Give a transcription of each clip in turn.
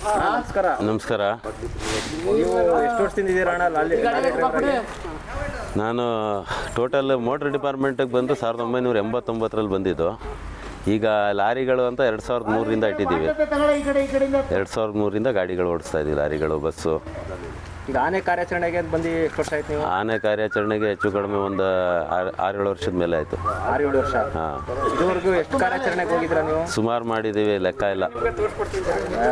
ನಮಸ್ಕಾರ. ನಮಸ್ಕಾರ. ನೀವು ಎಷ್ಟು ವರ್ಷದಿಂದ ಇದ್ದೀರಾ ಅಣ್ಣ ಲಾರಿ ಡ್ರೈವರ್ ಆಗಿ? ನಾನು ಟೋಟಲ್ ಮೋಟ್ರ್ ಡಿಪಾರ್ಟ್ಮೆಂಟಿಗೆ ಬಂದು 1989ರಲ್ಲಿ ಬಂದಿದ್ದು. ಈಗ ಲಾರಿಗಳು ಅಂತ 2003ರಿಂದ ಇಟ್ಟಿದ್ದೀವಿ. 2003ರಿಂದ ಗಾಡಿಗಳು ಓಡಿಸ್ತಾ ಇದ್ದೀವಿ, ಲಾರಿಗಳು, ಬಸ್ಸು. ಈಗ ಆನೆ ಕಾರ್ಯಾಚರಣೆಗೆ ಬಂದು ಎಷ್ಟು ವರ್ಷ ಆಯ್ತು ನೀವು? ಆನೆ ಕಾರ್ಯಾಚರಣೆಗೆ ಹೆಚ್ಚು ಕಡಿಮೆ ಒಂದು 6-7 ವರ್ಷದ ಮೇಲೆ ಆಯಿತು. 6-7 ವರ್ಷ. ಹಾಂ. ಇದುವರೆಗೂ ಎಷ್ಟು ಕಾರ್ಯಾಚರಣೆಗೆ ಹೋಗಿದ್ದೀರಾ ನೀವು? ಸುಮಾರು ಮಾಡಿದ್ದೀವಿ, ಲೆಕ್ಕ ಇಲ್ಲ.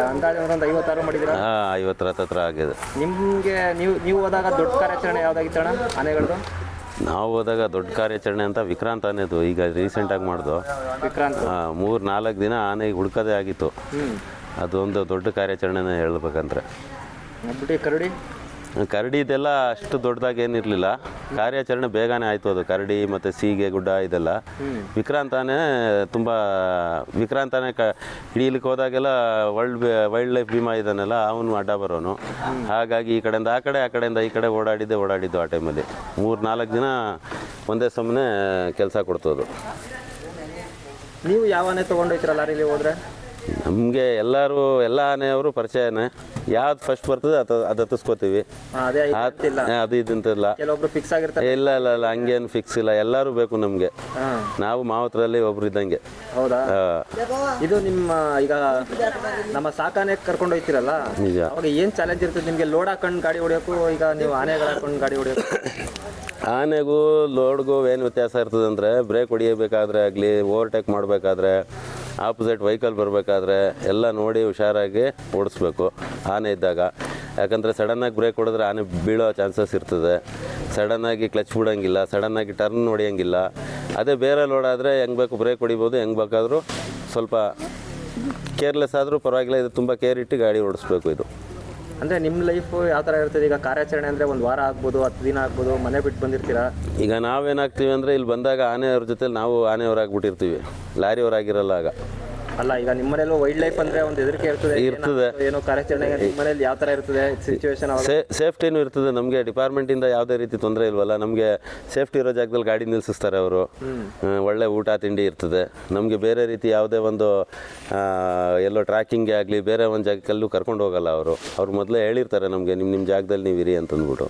ಅಂದಾಜು ಒಂದು 56 ಮಾಡಿದ್ದೀರಾ? ಹಾಂ, 50 ಹತ್ರ ಆಗಿದೆ. ನಿಮಗೆ ನೀವು ಹೋದಾಗ ದೊಡ್ಡ ಕಾರ್ಯಾಚರಣೆ ಯಾವುದಾಗಿತ್ತು ಅಣ್ಣ ಆನೆಗಳದ್ದು? ನಾವು ಹೋದಾಗ ದೊಡ್ಡ ಕಾರ್ಯಾಚರಣೆ ಅಂತ ವಿಕ್ರಾಂತ್ ಆನೆದು ಈಗ ರೀಸೆಂಟಾಗಿ ಮಾಡ್ದು. ವಿಕ್ರಾಂತ್ 3-4 ದಿನ ಆನೆಗೆ ಹುಡ್ಕೋದೇ ಆಗಿತ್ತು. ಅದೊಂದು ದೊಡ್ಡ ಕಾರ್ಯಾಚರಣೆನೇ ಹೇಳ್ಬೇಕಂದ್ರೆ. ಕರಡಿ ಕರಡಿದೆಲ್ಲ ಅಷ್ಟು ದೊಡ್ಡದಾಗಿ ಏನಿರಲಿಲ್ಲ. ಕಾರ್ಯಾಚರಣೆ ಬೇಗನೆ ಆಯಿತು. ಅದು ಕರಡಿ ಮತ್ತು ಸೀಗೆ ಗುಡ್ಡ ಇದೆಲ್ಲ. ವಿಕ್ರಾಂತಾನೆ ತುಂಬ ವಿಕ್ರಾಂತಾನೆ ಹಿಡೀಲಿಕ್ಕೆ ಹೋದಾಗೆಲ್ಲ ವೈಲ್ಡ್ ಲೈಫ್ ವಿಮಾ ಇದನ್ನೆಲ್ಲ ಅವನು ಅಡ್ಡ ಬರೋನು. ಹಾಗಾಗಿ ಈ ಕಡೆಯಿಂದ ಆ ಕಡೆ, ಆ ಕಡೆಯಿಂದ ಈ ಕಡೆ ಓಡಾಡಿದ್ದು ಆ ಟೈಮಲ್ಲಿ 3-4 ದಿನ ಒಂದೇ ಸಮನೆ ಕೆಲಸ ಕೊಡ್ತೋದು. ನೀವು ಯಾವ ಆನೆ ತೊಗೊಂಡೋಯ್ತೀರ ಲಾರಿಲಿ ಹೋದರೆ? ನಮಗೆ ಎಲ್ಲ ಆನೆಯವರು ಪರಿಚಯನೇ. ಯಾವ್ದು ಫಸ್ಟ್ ಬರ್ತದೆ ಅದು ಹತ್ತಿಸ್ಕೋತೀವಿ. ಅದು ಇದಂತಿಲ್ಲ. ಕೆಲವೊಬ್ರು ಫಿಕ್ಸ್ ಆಗಿರ್ತಾರೆ. ಇಲ್ಲ ಹಂಗೇನು ಫಿಕ್ಸ್ ಇಲ್ಲ, ಎಲ್ಲರೂ ಬೇಕು ನಮಗೆ. ನಾವು ಮಾವತರಲ್ಲಿ ಒಬ್ರು ಇದ್ದಂಗೆ. ಹೌದಾ? ಇದು ನಿಮ್ಮ ಈಗ ನಮ್ಮ ಸಾಕಾನೆ ಕರ್ಕೊಂಡು ಹೋಗ್ತಿರಲ್ಲ, ನಿಜ. ಅವಾಗ ಏನು ಚಾಲೆಂಜ್ ಇರ್ತದೆ ನಿಮಗೆ? ಲೋಡ್ ಹಾಕೊಂಡು ಗಾಡಿ ಹೊಡಿಯೋಕ್ಕೂ ಈಗ ನೀವು ಆನೆಗಳು ಹಾಕೊಂಡು ಗಾಡಿ ಹೊಡಿಯೋಕ್ಕೂ? ಆನೆಗೂ ಲೋಡ್ಗೂ ಏನು ವ್ಯತ್ಯಾಸ ಇರ್ತದೆ ಅಂದರೆ, ಬ್ರೇಕ್ ಹೊಡಿಯಬೇಕಾದ್ರೆ ಆಗಲಿ, ಓವರ್ಟೇಕ್ ಮಾಡಬೇಕಾದ್ರೆ, ಆಪೋಸಿಟ್ ವೆಹಿಕಲ್ ಬರಬೇಕಾದ್ರೆ ಎಲ್ಲ ನೋಡಿ ಹುಷಾರಾಗಿ ಓಡಿಸ್ಬೇಕು ಆನೆ ಇದ್ದಾಗ. ಯಾಕಂದರೆ ಸಡನ್ನಾಗಿ ಬ್ರೇಕ್ ಹೊಡೆದ್ರೆ ಆನೆ ಬೀಳೋ ಚಾನ್ಸಸ್ ಇರ್ತದೆ. ಸಡನ್ನಾಗಿ ಕ್ಲಚ್ ಬಿಡೋಂಗಿಲ್ಲ, ಸಡನ್ನಾಗಿ ಟರ್ನ್ ಹೊಡಿಯೋಂಗಿಲ್ಲ. ಅದೇ ಬೇರೆ ಲೋಡ್ ಆದರೆ ಹೆಂಗೆ ಬೇಕು ಬ್ರೇಕ್ ಹೊಡಿಬೋದು, ಹೆಂಗೆ ಬೇಕಾದರೂ. ಸ್ವಲ್ಪ ಕೇರ್ಲೆಸ್ ಆದರೂ ಪರವಾಗಿಲ್ಲ, ಇದು ತುಂಬ ಕೇರ್ ಇಟ್ಟು ಗಾಡಿ ಓಡಿಸ್ಬೇಕು. ಇದು ಅಂದರೆ ನಿಮ್ಮ ಲೈಫು ಯಾವ ಥರ ಇರ್ತದೆ? ಈಗ ಕಾರ್ಯಾಚರಣೆ ಅಂದರೆ 1 ವಾರ ಆಗ್ಬೋದು, 10 ದಿನ ಆಗ್ಬೋದು, ಮನೆ ಬಿಟ್ಟು ಬಂದಿರ್ತೀರಾ. ಈಗ ನಾವೇನಾಗ್ತೀವಿ ಅಂದರೆ, ಇಲ್ಲಿ ಬಂದಾಗ ಆನೆಯವ್ರ ಜೊತೆ ನಾವು ಆನೆಯವರಾಗ್ಬಿಟ್ಟಿರ್ತೀವಿ, ಲಾರಿಯವರಾಗಿರಲ್ಲ. ಆಗ ಅಲ್ಲ, ಈಗ ನಿಮ್ಮ ಮನೇಲೂ ವೈಲ್ಡ್ ಲೈಫ್ ಅಂದರೆ ಒಂದು ಹೆದರಿಕೆ ಇರ್ತದೆ. ಏನೋ ಕಾರ್ಯಾಚರಣೆಗೆ ನಿಮ್ಮ ಮನೇಲಿ ಯಾವ ಥರ ಇರ್ತದೆ ಸಿಚುವೇಶನ್? ಸೇಫ್ಟಿನೂ ಇರ್ತದೆ. ನಮಗೆ ಡಿಪಾರ್ಟ್ಮೆಂಟಿಂದ ಯಾವುದೇ ರೀತಿ ತೊಂದರೆ ಇಲ್ವಲ್ಲ. ನಮಗೆ ಸೇಫ್ಟಿ ಇರೋ ಜಾಗದಲ್ಲಿ ಗಾಡಿ ನಿಲ್ಲಿಸ್ತಾರೆ ಅವರು. ಒಳ್ಳೆ ಊಟ ತಿಂಡಿ ಇರ್ತದೆ. ನಮಗೆ ಬೇರೆ ರೀತಿ ಯಾವುದೇ ಒಂದು ಎಲ್ಲೋ ಟ್ರ್ಯಾಕಿಂಗೇ ಆಗಲಿ, ಬೇರೆ ಒಂದು ಜಾಗಕ್ಕಲ್ಲೂ ಕರ್ಕೊಂಡು ಹೋಗಲ್ಲ ಅವರು. ಅವ್ರು ಮೊದಲೇ ಹೇಳಿರ್ತಾರೆ ನಮಗೆ, ನಿಮ್ಮ ಜಾಗದಲ್ಲಿ ನೀವು ಇರಿ ಅಂತಂದ್ಬಿಟ್ಟು.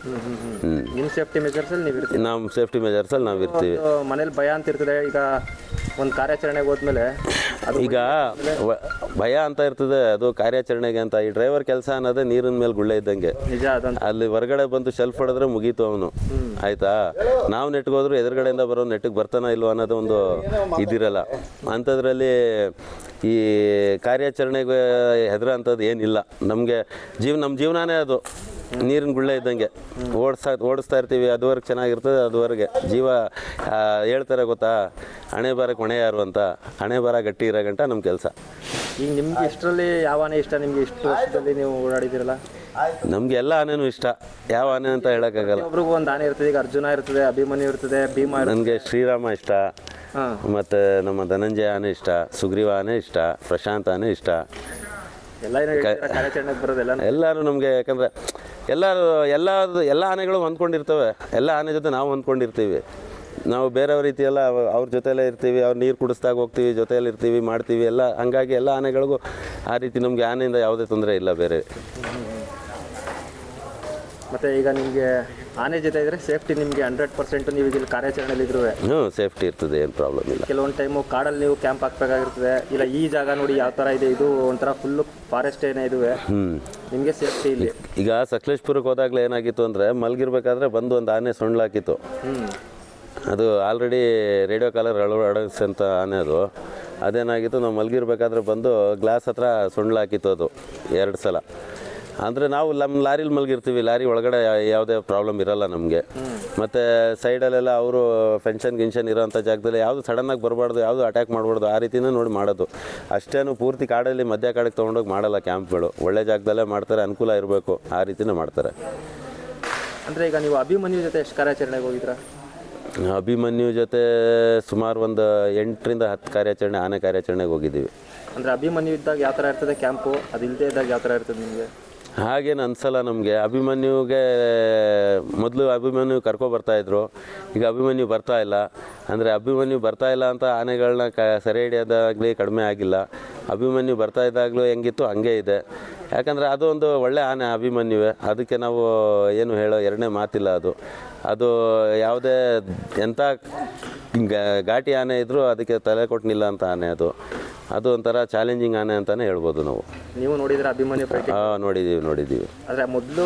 ನಿಮ್ಮ ಸೇಫ್ಟಿ ಮೆಜರ್ಸಲ್ಲಿ ನೀವು ಇರ್ತೀವಿ. ನಮ್ಮ ಸೇಫ್ಟಿ ಮೆಜರ್ಸಲ್ಲಿ ನಾವು ಇರ್ತೀವಿ. ಮನೇಲಿ ಭಯ ಅಂತ ಇರ್ತದೆ. ಈಗ ಒಂದು ಕಾರ್ಯಾಚರಣೆಗೆ ಹೋದ್ಮೇಲೆ ಈಗ ಭಯ ಅಂತ ಇರ್ತದೆ, ಅದು ಕಾರ್ಯಾಚರಣೆಗೆ ಅಂತ. ಈ ಡ್ರೈವರ್ ಕೆಲಸ ಅನ್ನೋದೇ ನೀರಿನ ಮೇಲೆ ಗುಳ್ಳೆ ಇದ್ದಂಗೆ. ನಿಜ. ಅಲ್ಲಿ ಹೊರಗಡೆ ಬಂದು ಶೆಲ್ಫ್ ಹೊಡೆದ್ರೆ ಮುಗೀತು ಅವನು, ಆಯ್ತಾ? ನಾವು ನೆಟ್ಗೋದ್ರು ಎದುರುಗಡೆಯಿಂದ ಬರೋ ನೆಟ್ಟಿಗೆ ಬರ್ತಾನ ಇಲ್ವೋ ಅನ್ನೋದು ಒಂದು ಇದಿರಲ್ಲ. ಅಂಥದ್ರಲ್ಲಿ ಈ ಕಾರ್ಯಾಚರಣೆಗೆ ಹೆದರ ಅಂಥದ್ದು ಏನಿಲ್ಲ ನಮಗೆ. ನಮ್ಮ ಜೀವನನೇ ಅದು ನೀರಿನ ಗುಳ್ಳೆ ಇದ್ದಂಗೆ. ಓಡಿಸ್ತಾ ಇರ್ತೀವಿ, ಅದುವರೆಗೆ ಚೆನ್ನಾಗಿರ್ತದೆ. ಅದುವರೆಗೆ ಜೀವ ಹೇಳ್ತಾರೆ ಗೊತ್ತಾ, ಹಣೆ ಬರಕ್ಕೆ ಹೊಣೆ ಯಾರು ಅಂತ. ಹಣೆ ಬರ ಗಟ್ಟಿ ಇರೋ ಗಂಟ ನಮ್ಮ ಕೆಲಸ. ಈಗ ನಿಮ್ಗೆ ಇಷ್ಟರಲ್ಲಿ ಯಾವ ಆನೆ ಇಷ್ಟ? ನಿಮಗೆ ಇಷ್ಟು ವರ್ಷದಲ್ಲಿ ನೀವು ಓಡಾಡಿದ್ದೀರಲ್ಲ. ನಮಗೆ ಎಲ್ಲ ಆನೆನೂ ಇಷ್ಟ. ಯಾವ ಆನೆ ಅಂತ ಹೇಳೋಕ್ಕಾಗಲ್ಲ. ಒಬ್ರಿಗೂ ಒಂದು ಆನೆ ಇರ್ತದೆ. ಈಗ ಅರ್ಜುನ ಇರ್ತದೆ, ಅಭಿಮನ್ಯು ಇರ್ತದೆ, ಭೀಮ. ನನಗೆ ಶ್ರೀರಾಮ ಇಷ್ಟ, ಮತ್ತು ನಮ್ಮ ಧನಂಜಯ ಆನೆ ಇಷ್ಟ, ಸುಗ್ರೀವ ಆನೆ ಇಷ್ಟ, ಪ್ರಶಾಂತ್ ಆನೆ ಇಷ್ಟ. ಕಾರ್ಯಾಚರಣೆಗೆ ಬರೋದೆಲ್ಲ ಎಲ್ಲರೂ ನಮಗೆ. ಯಾಕಂದರೆ ಎಲ್ಲ ಆನೆಗಳು ಹೊಂದ್ಕೊಂಡಿರ್ತವೆ. ಎಲ್ಲ ಆನೆ ಜೊತೆ ನಾವು ಹೊಂದ್ಕೊಂಡಿರ್ತೀವಿ. ನಾವು ಬೇರೆಯವ್ರ ರೀತಿಯೆಲ್ಲ ಅವ್ರ ಜೊತೆಯಲ್ಲೇ ಇರ್ತೀವಿ. ಅವ್ರು ನೀರು ಕುಡಿಸ್ದಾಗ ಹೋಗ್ತೀವಿ, ಜೊತೆಯಲ್ಲಿ ಇರ್ತೀವಿ, ಮಾಡ್ತೀವಿ ಎಲ್ಲ. ಹಂಗಾಗಿ ಎಲ್ಲ ಆನೆಗಳಿಗೂ ಆ ರೀತಿ ನಮಗೆ ಆನೆಯಿಂದ ಯಾವುದೇ ತೊಂದರೆ ಇಲ್ಲ ಬೇರೆ. ಮತ್ತು ಈಗ ನಿಮಗೆ ಆನೆ ಜೊತೆ ಇದ್ದರೆ ಸೇಫ್ಟಿ ನಿಮಗೆ 100%. ನೀವು ಇಲ್ಲಿ ಕಾರ್ಯಾಚರಣೆಯಲ್ಲಿ ಇದ್ರೂ ಸೇಫ್ಟಿ ಇರ್ತದೆ, ಏನು ಪ್ರಾಬ್ಲಮ್ ಇಲ್ಲ. ಕೆಲವೊಂದು ಟೈಮು ಕಾಡಲ್ಲಿ ನೀವು ಕ್ಯಾಂಪ್ ಹಾಕಬೇಕಾಗಿರ್ತದೆ. ಇಲ್ಲ ಈ ಜಾಗ ನೋಡಿ ಯಾವ ಥರ ಇದೆ, ಇದು ಒಂಥರ ಫುಲ್ಲು ಫಾರೆಸ್ಟ್ ಏನೇ ಇದುವೆ, ನಿಮಗೆ ಸೇಫ್ಟಿ ಇಲ್ಲಿ. ಈಗ ಸಕಲೇಶ್ಪುರಕ್ಕೆ ಹೋದಾಗಲೇ ಏನಾಗಿತ್ತು ಅಂದರೆ, ಮಲಗಿರ್ಬೇಕಾದ್ರೆ ಬಂದು ಒಂದು ಆನೆ ಸೊಂಡ್ಲಾಕಿತ್ತು. ಅದು ಆಲ್ರೆಡಿ ರೇಡಿಯೋ ಕಾಲರ್ ಅಳವಡಿಸ್ ಅಂತ ಆನೆ ಅದು. ಅದೇನಾಗಿತ್ತು, ನಾವು ಮಲಗಿರ್ಬೇಕಾದ್ರೆ ಬಂದು ಗ್ಲಾಸ್ ಹತ್ರ ಸೊಂಡ್ಲಾಕಿತ್ತು ಅದು 2 ಸಲ. ಅಂದರೆ ನಾವು ನಮ್ಮ ಲಾರಿಲಿ ಮಲಗಿರ್ತೀವಿ, ಲಾರಿ ಒಳಗಡೆ ಯಾವುದೇ ಪ್ರಾಬ್ಲಮ್ ಇರೋಲ್ಲ ನಮಗೆ. ಮತ್ತು ಸೈಡಲ್ಲೆಲ್ಲ ಅವರು ಫೆನ್ಷನ್ ಇರೋಂಥ ಜಾಗದಲ್ಲಿ ಯಾವುದು ಸಡನ್ನಾಗಿ ಬರಬಾರ್ದು, ಯಾವುದು ಅಟ್ಯಾಕ್ ಮಾಡಬಾರ್ದು, ಆ ರೀತಿಯೇ ನೋಡಿ ಮಾಡೋದು. ಅಷ್ಟೇನು ಪೂರ್ತಿ ಕಾಡಲ್ಲಿ ಮಧ್ಯ ಕಾಡಿಗೆ ತೊಗೊಂಡೋಗಿ ಮಾಡಲ್ಲ ಕ್ಯಾಂಪ್ಗಳು. ಒಳ್ಳೆ ಜಾಗದಲ್ಲೇ ಮಾಡ್ತಾರೆ, ಅನುಕೂಲ ಇರಬೇಕು, ಆ ರೀತಿಯೇ ಮಾಡ್ತಾರೆ. ಅಂದರೆ ಈಗ ನೀವು ಅಭಿಮನ್ಯು ಜೊತೆ ಎಷ್ಟು ಕಾರ್ಯಾಚರಣೆಗೆ ಹೋಗಿದ್ರಾ? ಅಭಿಮನ್ಯು ಜೊತೆ ಸುಮಾರು ಒಂದು 8ರಿಂದ 10 ಆನೆ ಕಾರ್ಯಾಚರಣೆಗೆ ಹೋಗಿದ್ದೀವಿ. ಅಂದರೆ ಅಭಿಮನ್ಯು ಇದ್ದಾಗ ಯಾವ ಥರ ಇರ್ತದೆ ಕ್ಯಾಂಪು? ಅದು ಇಲ್ಲದೆ ಇದ್ದಾಗ ಯಾವ ಥರ ಇರ್ತದೆ ನಿಮಗೆ? ಹಾಗೇನು ಅನ್ಸಲ್ಲ ನಮಗೆ. ಅಭಿಮನ್ಯುಗೆ ಮೊದಲು ಅಭಿಮನ್ಯು ಕರ್ಕೊಬರ್ತಾಯಿದ್ರು, ಈಗ ಅಭಿಮನ್ಯು ಬರ್ತಾ ಇಲ್ಲ. ಅಂದರೆ ಅಭಿಮನ್ಯು ಬರ್ತಾ ಇಲ್ಲ ಅಂತ ಆನೆಗಳನ್ನ ಸೆರೆ ಹಿಡಿಯೋದಾಗಲಿ ಕಡಿಮೆ ಆಗಿಲ್ಲ. ಅಭಿಮನ್ಯು ಬರ್ತಾ ಇದ್ದಾಗಲೂ ಹೆಂಗಿತ್ತು ಹಂಗೆ ಇದೆ. ಯಾಕಂದರೆ ಅದು ಒಂದು ಒಳ್ಳೆ ಆನೆ ಅಭಿಮನ್ಯುವೆ, ಅದಕ್ಕೆ ನಾವು ಏನು ಹೇಳೋ ಎರಡನೇ ಮಾತಿಲ್ಲ. ಅದು ಯಾವುದೇ ಎಂಥ ಘಾಟಿ ಆನೆ ಇದ್ದರೂ ಅದಕ್ಕೆ ತಲೆ ಕೊಟ್ಟನಿಲ್ಲ ಅಂತ ಆನೆ ಅದು ಒಂಥರ ಚಾಲೆಂಜಿಂಗ್ ಆನೆ ಅಂತಲೇ ಹೇಳ್ಬೋದು ನಾವು. ನೀವು ನೋಡಿದ್ರೆ ಅಭಿಮನ್ಯು ಫೈಟ್? ನೋಡಿದ್ದೀವಿ. ಆದರೆ ಮೊದಲು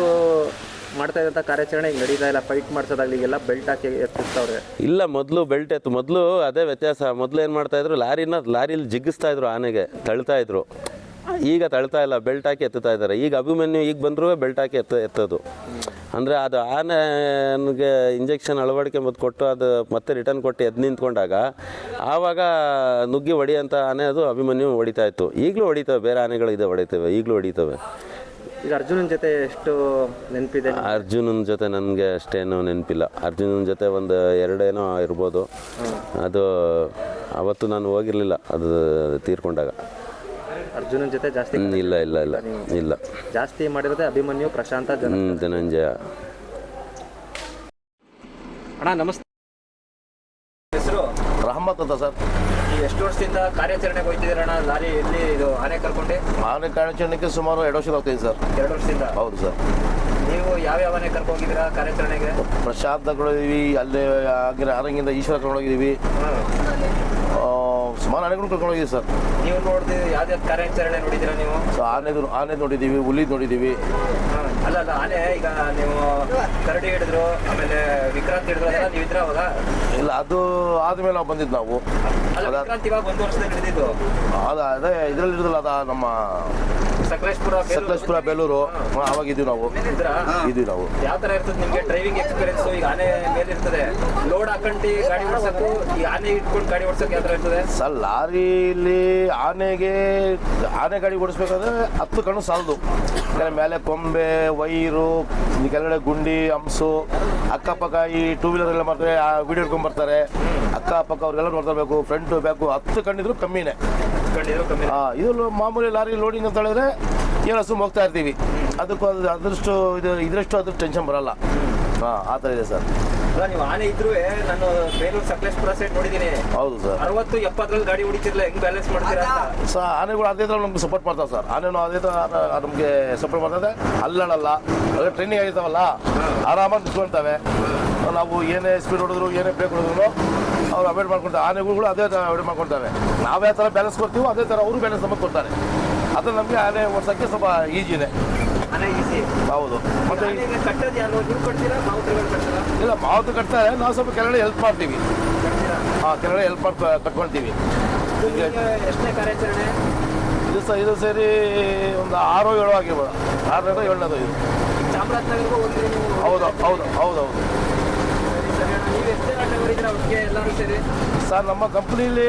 ಮಾಡ್ತಾ ಇದ್ದಂಥ ಕಾರ್ಯಾಚರಣೆ ಈಗ ನಡೀತಾ ಇಲ್ಲ, ಫೈಟ್ ಮಾಡಿಸೋದಾಗಲಿ ಈಗೆಲ್ಲ ಬೆಲ್ಟ್ ಹಾಕಿ ಎತ್ತಿರ್ತಾವ್ರೆ. ಇಲ್ಲ, ಮೊದಲು ಬೆಲ್ಟ್ ಎತ್ತು, ಮೊದಲು ಅದೇ ವ್ಯತ್ಯಾಸ. ಮೊದಲು ಏನು ಮಾಡ್ತಾಯಿದ್ರು, ಲಾರಿಲಿ ಜಿಗ್ಗಿಸ್ತಾಯಿದ್ರು, ಆನೆಗೆ ತಳ್ತಾಯಿದ್ರು. ಈಗ ತಳ್ತಾ ಇಲ್ಲ, ಬೆಲ್ಟ್ ಹಾಕಿ ಎತ್ತುತ್ತಾ ಇದ್ದಾರೆ. ಈಗ ಅಭಿಮನ್ಯು ಈಗ ಬಂದರೂ ಬೆಲ್ಟ್ ಹಾಕಿ ಎತ್ತೋದು. ಅಂದರೆ ಅದು ಆನೆಗೆ ಇಂಜೆಕ್ಷನ್ ಅಳವಡಿಕೆ ಮತ್ತು ಕೊಟ್ಟು ಅದು ಮತ್ತೆ ರಿಟರ್ನ್ ಕೊಟ್ಟು ಎದ್ದು ನಿಂತ್ಕೊಂಡಾಗ ಆವಾಗ ನುಗ್ಗಿ ಹೊಡಿಯೋಂಥ ಆನೆ ಅದು ಅಭಿಮನ್ಯು ಹೊಡಿತಾ ಇತ್ತು. ಈಗಲೂ ಹೊಡಿತವೆ, ಬೇರೆ ಆನೆಗಳಿದೆ ಹೊಡಿತವೆ, ಈಗಲೂ ಹೊಡಿತವೆ. ಈಗ ಅರ್ಜುನನ ಜೊತೆ ಎಷ್ಟು ನೆನಪಿದೆ? ಅರ್ಜುನನ ಜೊತೆ ನನಗೆ ಅಷ್ಟೇನು ನೆನಪಿಲ್ಲ. ಅರ್ಜುನನ ಜೊತೆ ಒಂದು ಎರಡೇನೋ ಇರ್ಬೋದು. ಅದು ಅವತ್ತು ನಾನು ಹೋಗಿರಲಿಲ್ಲ, ಅದು ತೀರ್ಕೊಂಡಾಗ. ಅರ್ಜುನನ ಜೊತೆ ಜಾಸ್ತಿ ಇಲ್ಲ ಜಾಸ್ತಿ ಮಾಡಿರೋದೇ ಅಭಿಮನ್ಯು, ಪ್ರಶಾಂತ, ಧನಂಜಯ. ಅಣ್ಣ ನಮಸ್ತೆ, ಹೆಸರು? ರಹಮತ್ ಅಂತ ಸರ್. ಈಗ ಎಷ್ಟು ವರ್ಷದಿಂದ ಕಾರ್ಯಾಚರಣೆಗೆ ಹೋಗ್ತಿದ್ದೀರಣ್ಣ ಲಾರಿ ಎಲ್ಲಿ ಇದು ಆನೆ ಕರ್ಕೊಂಡು? ಆನೆ ಕಾರ್ಯಾಚರಣೆಗೆ ಸುಮಾರು 2 ವರ್ಷ ಆಗ್ತಾಯಿದೆ ಸರ್. 2 ವರ್ಷದಿಂದ? ಹೌದು ಸರ್. ನೀವು ಯಾವ್ಯಾವ ಆನೆ ಕರ್ಕೊಂಡೋಗಿದ್ದೀರಾ ಕಾರ್ಯಾಚರಣೆಗೆ? ಪ್ರಶಾಂತ್ ತಗೊಂಡಿದ್ದೀವಿ, ಅಲ್ಲೇ ಆಗಿರೋ ಆರಂಗಿಂದ ಈಶ್ವರ ಕರ್ಕೊಂಡೋಗಿದ್ದೀವಿ, ಸುಮಾರು ಆನೆಗಳು ಕರ್ಕೊಂಡೋಗಿದ್ದೀವಿ ಸರ್. ನೀವು ನೋಡಿದ್ರೆ ಯಾವ್ದು ಕಾರ್ಯಾಚರಣೆ ನೋಡಿದ್ದೀರಾ ನೀವು? ಸೊ ಆನೆ ನೋಡಿದ್ದೀವಿ, ಹುಲಿ ನೋಡಿದ್ದೀವಿ. ಅಲ್ಲ ಆನೆ ಈಗ ನೀವು ಕರಡಿ ಹಿಡಿದ್ರು, ಆಮೇಲೆ ವಿಕ್ರಾಂತ್ ಹಿಡಿದ್ರು, ಅದೆಲ್ಲ ನೀವು ಇದ್ರ ಅವಾಗ? ಇಲ್ಲ, ಅದು ಆದ್ಮೇಲೆ ನಾವು ಬಂದಿದ್ದು ನಾವು. ವಿಕ್ರಾಂತ್ ಇವಾಗ 1 ವರ್ಷದಲ್ಲಿ ಹಿಡಿದಿದ್ದು ಅದೇ ಇದರಲ್ಲಿ ಇರೋದಿಲ್ಲ, ಅದ ನಮ್ಮ ಸಕಲೇಶ್ಪುರ ಬೇಲೂರು, ಅವಾಗ ಇದ್ದೀವಿ ನಾವು. ಯಾವ ತರ ಇರ್ತದೆ ನಿಮ್ಗೆ ಡ್ರೈವಿಂಗ್ ಎಕ್ಸ್ಪೀರಿಯನ್ಸ್? ಈಗ ಆನೆ ಮೇಲೆ ಇರ್ತದೆ, ಲೋಡ್ ಹಾಕೊಂಡು ಗಾಡಿ ಓಡಿಸೋಕು, ಈ ಆನೆ ಇಟ್ಕೊಂಡು ಗಾಡಿ ಓಡಿಸೋಕೆ ಯಾವ ತರ ಇರ್ತದೆ ಸರ್? ಲಾರಿಲಿ ಆನೆ ಗಾಡಿ ಓಡಿಸ್ಬೇಕಾದ್ರೆ 10 ಕಣ್ಣು ಸಾಲದು. ಮೇಲೆ ಕೊಂಬೆ, ವೈರು, ಕೆಳಗಡೆ ಗುಂಡಿ, ಹಂಸು, ಅಕ್ಕಪಕ್ಕ ಈ 2 ವೀಲರ್ ಎಲ್ಲ ಮಾಡ್ತಾರೆ, ವಿಡಿಯೋ ಹಿಡ್ಕೊಂಡ್ ಬರ್ತಾರೆ. ಅಕ್ಕಪಕ್ಕ ಅವ್ರಿಗೆಲ್ಲ ನೋಡ್ತಾ ಬೇಕು, ಫ್ರಂಟ್ ಬ್ಯಾಕು 10 ಕಣ್ಣಿದ್ರು ಕಮ್ಮಿನೇ. ಇದು ಮಾಮೂಲಿ ಲಾರಿ ಲೋಡಿಂಗ್ ಅಂತ ಹೇಳಿದ್ರೆ ಏಳು ಹೋಗ್ತಾ ಇರ್ತೀವಿ. ಅದಕ್ಕೂ ಅದರಷ್ಟು ಇದರಷ್ಟು ಟೆನ್ಷನ್ ಬರಲ್ಲ. ಆ ಥರ ಇದೆ ಸರ್. ನೀವು ಆನೆ ಇದ್ರು ನಾನು ಬೇಲೂರು ಸಕಲೇಶ್ಪುರ ಸೈಡ್ ನೋಡಿದ್ದೀನಿ. ಹೌದು ಸರ್. 60-70 ಗಾಡಿ ಹೊಡಿತಿರ್ಲಿಲ್ಲ, ಹೆಂಗ್ ಬ್ಯಾಲೆನ್ಸ್ ಮಾಡ್ತೀರಾ ಸರ್? ಆನೆಗಳು ಅದೇ ಥರ ನಮ್ಗೆ ಸಪೋರ್ಟ್ ಮಾಡ್ತಾವೆ ಸರ್. ಆನೆನೂ ಅದೇ ಥರ ನಮಗೆ ಸಪೋರ್ಟ್ ಮಾಡ್ತದೆ. ಅಲ್ಲಡಲ್ಲ, ಅದೇ ಟ್ರೈನಿಂಗ್ ಆಗಿರ್ತಾವಲ್ಲ, ಆರಾಮಾಗಿ ನಿಂತ್ಕೊಳ್ತವೆ. ನಾವು ಏನೇ ಸ್ಪೀಡ್ ಹೊಡಿದ್ರು, ಏನೇ ಬ್ರೇಕ್ ಹೊಡಿದ್ರು ಅವ್ರು ಅವಾಯ್ಡ್ ಮಾಡ್ಕೊಳ್ತಾರೆ. ಆನೆಗಳು ಅದೇ ಥರ ಅವಾಯ್ಡ್ ಮಾಡ್ಕೊಳ್ತವೆ. ನಾವು ಯಾವ ಥರ ಬ್ಯಾಲೆನ್ಸ್ ಕೊಡ್ತೀವೋ ಅದೇ ಥರ ಅವರು ಬ್ಯಾಲೆನ್ಸ್ ನಮಗೆ ಕೊಡ್ತಾರೆ. ಅದು ನಮಗೆ ಆನೆ ಓಡಿಸೋಕ್ಕೆ ಸ್ವಲ್ಪ ಈಜಿನೇ. ಹೌದು. ಮತ್ತೆ ಇಲ್ಲ, ಮಾವತ್ತು ಕಟ್ತಾರೆ, ನಾವು ಸ್ವಲ್ಪ ಕೆಳಗಡೆ ಹೆಲ್ಪ್ ಮಾಡ್ತೀವಿ. ಕೆಳಗಡೆ ಹೆಲ್ಪ್ ಮಾಡಿ ಕಟ್ಕೊಳ್ತೀವಿ. ಎಷ್ಟನೇ ಕಾರ್ಯಾಚರಣೆ ಇದು ಸೇರಿ ಒಂದು 6-7 ಆಗಿರ್ಬೋದು. 6ನೇದು 7ನೇದು ಇದು. ಚಾಮರಾಜನಗರಕ್ಕೂ ಹೌದು. ಸರ್, ನಮ್ಮ ಕಂಪ್ನೀಲಿ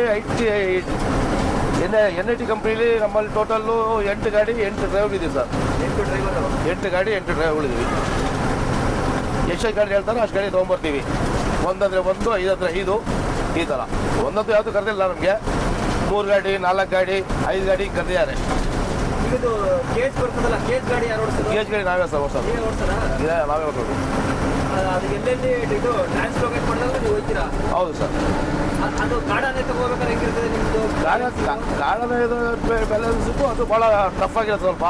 NIT ಕಂಪ್ನೀಲಿ ನಮ್ಮಲ್ಲಿ ಟೋಟಲ್ಲು 8 ಗಾಡಿ 8 ಡ್ರೈವರ್ ಇದ್ದೀವಿ ಸರ್. 8 ಗಾಡಿ 8 ಡ್ರೈವರ್ಗಳಿದ್ದೀವಿ. ಎಷ್ಟು ಗಾಡಿ ಹೇಳ್ತಾರೋ ಅಷ್ಟು ಗಾಡಿ ತೊಗೊಂಬರ್ತೀವಿ. 1 ಅಂದರೆ 1, 5 ಅಂದರೆ 5, ಈ ಥರ. ಒಂದಂತೂ ಯಾವುದು ಕರೆದಿಲ್ಲ ನಮಗೆ. 3 ಗಾಡಿ, 4 ಗಾಡಿ, 5 ಗಾಡಿ ಕರೆದಿದ್ದಾರೆ. ಕೇಜ್ ಗಾಡಿ ಯಾರು ಓಡಿಸೋದು? ಕೇಜ್ ಗಾಡಿ ನಾವೇ ಸರ್ ಓಡಿಸೋದು. ನಾವೇ ಓಡಿಸೋದು. ಅದು ಎಲ್ಲೆಲ್ಲಿ ಇದು ಟ್ರಾನ್ಸ್ಲೋಕೇಟ್ ಮಾಡಿದಾಗ ನೀವು ಹೋಗ್ತೀರಾ? ಹೌದು ಸರ್. ಅದು ಗಾಡಾನೆ ತಗೋಬೇಕಾದ್ರೆ ಹೆಂಗಿರ್ತದೆ ನಿಮ್ಮದು? ಗಾಡಾನೆ ಬ್ಯಾಲೆನ್ಸಿಗೂ ಅದು ಭಾಳ ಟಫ್ ಆಗಿರುತ್ತೆ ಸ್ವಲ್ಪ.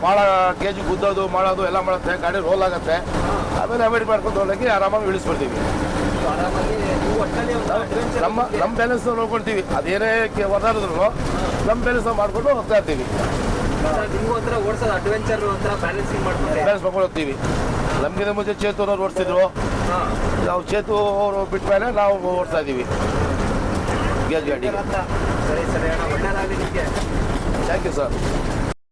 ಭಾಳ ಕೇಜಿ ಗುದ್ದೋದು ಮಾಡೋದು ಎಲ್ಲ ಮಾಡುತ್ತೆ, ಗಾಡಿ ರೋಲ್ ಆಗುತ್ತೆ. ಆಮೇಲೆ ಅವಾಯ್ಡ್ ಮಾಡ್ಕೊಂಡು ಹೋಗಿ ಆರಾಮಾಗಿ ಇಳಿಸ್ಬಿಡ್ತೀವಿ. ನಮ್ಮ ಬ್ಯಾಲೆನ್ಸ್ ನೋಡ್ಕೊಳ್ತೀವಿ. ಅದೇನೇ ಹೊರದಾಡಿದ್ರು ನಮ್ಮ ಬ್ಯಾಲೆನ್ಸ್ ಮಾಡ್ಕೊಂಡು ಹೋಗ್ತಾ ಇರ್ತೀವಿ. ನೀವು ಒಂಥರ ಓಡಿಸೋದು ಅಡ್ವೆಂಚರ್ ಒಂಥರ ಬ್ಯಾಲೆನ್ಸಿಂಗ್ ಬ್ಯಾಲೆನ್ಸ್ ಮಾಡ್ಕೊಂಡು ಹೋಗ್ತೀವಿ. ನಮಗಿಂತ ಮುಂಚೆ ಚೇತು ಅವ್ರು ಓಡಿಸ್ತಿದ್ರು. ನಾವು ಚೇತು ಅವರು ಬಿಟ್ಟ ಮೇಲೆ ನಾವು ಓಡಿಸ್ತಾ ಇದ್ದೀವಿ ಗೇಜ್ ಗಾಡಿ. ಸರಿ ಅಣ್ಣ, ಒಳ್ಳೆಯದಾಗಲಿ ನಿಮಗೆ. Thank you sir.